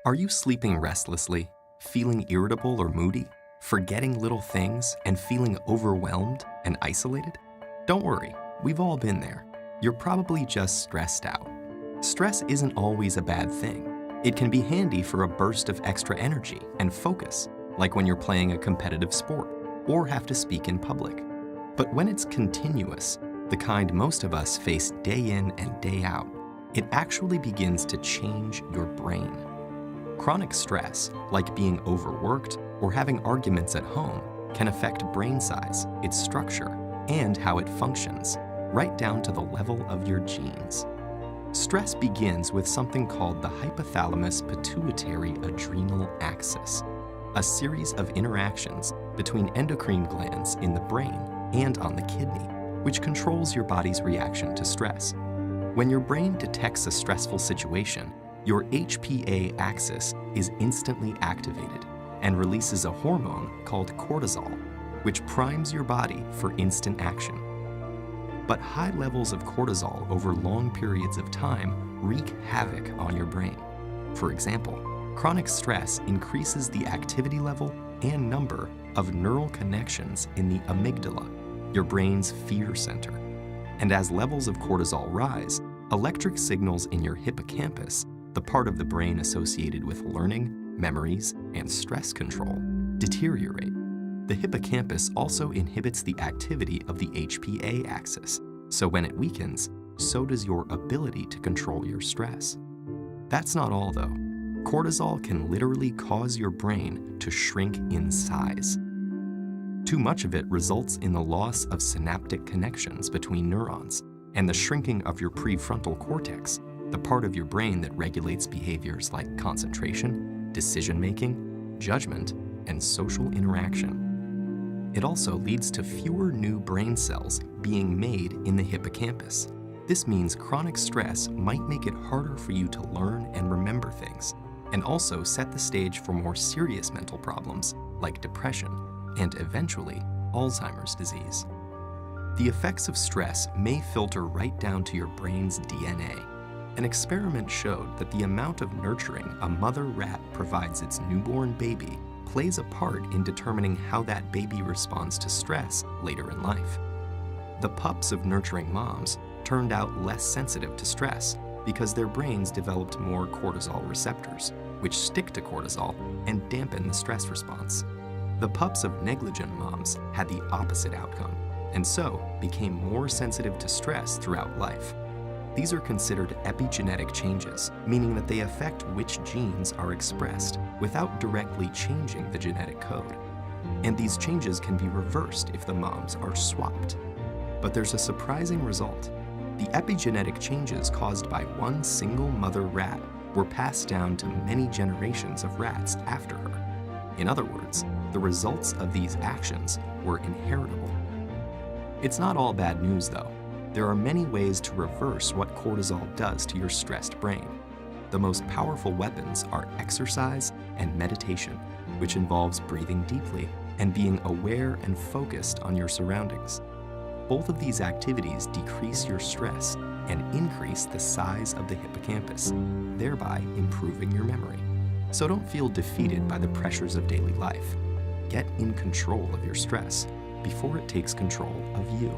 Are you sleeping restlessly, feeling irritable or moody, forgetting little things, and feeling overwhelmed and isolated? Don't worry, we've all been there. You're probably just stressed out. Stress isn't always a bad thing. It can be handy for a burst of extra energy and focus, like when you're playing a competitive sport or have to speak in public. But when it's continuous, the kind most of us face day in and day out, it actually begins to change your brain. Chronic stress, like being overworked or having arguments at home, can affect brain size, its structure, and how it functions, right down to the level of your genes. Stress begins with something called the hypothalamus-pituitary-adrenal axis, a series of interactions between endocrine glands in the brain and on the kidney, which controls your body's reaction to stress. When your brain detects a stressful situation, your HPA axis is instantly activated and releases a hormone called cortisol, which primes your body for instant action. But high levels of cortisol over long periods of time wreak havoc on your brain. For example, chronic stress increases the activity level and number of neural connections in the amygdala, your brain's fear center. And as levels of cortisol rise, electric signals in your hippocampus, the part of the brain associated with learning, memories, and stress control, deteriorate. The hippocampus also inhibits the activity of the HPA axis, so when it weakens, so does your ability to control your stress. That's not all though. Cortisol can literally cause your brain to shrink in size. Too much of it results in the loss of synaptic connections between neurons and the shrinking of your prefrontal cortex, the part of your brain that regulates behaviors like concentration, decision-making, judgment, and social interaction. It also leads to fewer new brain cells being made in the hippocampus. This means chronic stress might make it harder for you to learn and remember things, and also set the stage for more serious mental problems like depression and eventually Alzheimer's disease. The effects of stress may filter right down to your brain's DNA. An experiment showed that the amount of nurturing a mother rat provides its newborn baby plays a part in determining how that baby responds to stress later in life. The pups of nurturing moms turned out less sensitive to stress because their brains developed more cortisol receptors, which stick to cortisol and dampen the stress response. The pups of negligent moms had the opposite outcome, and so became more sensitive to stress throughout life. These are considered epigenetic changes, meaning that they affect which genes are expressed without directly changing the genetic code. And these changes can be reversed if the moms are swapped. But there's a surprising result. The epigenetic changes caused by one single mother rat were passed down to many generations of rats after her. In other words, the results of these actions were inheritable. It's not all bad news though. There are many ways to reverse what cortisol does to your stressed brain. The most powerful weapons are exercise and meditation, which involves breathing deeply and being aware and focused on your surroundings. Both of these activities decrease your stress and increase the size of the hippocampus, thereby improving your memory. So don't feel defeated by the pressures of daily life. Get in control of your stress before it takes control of you.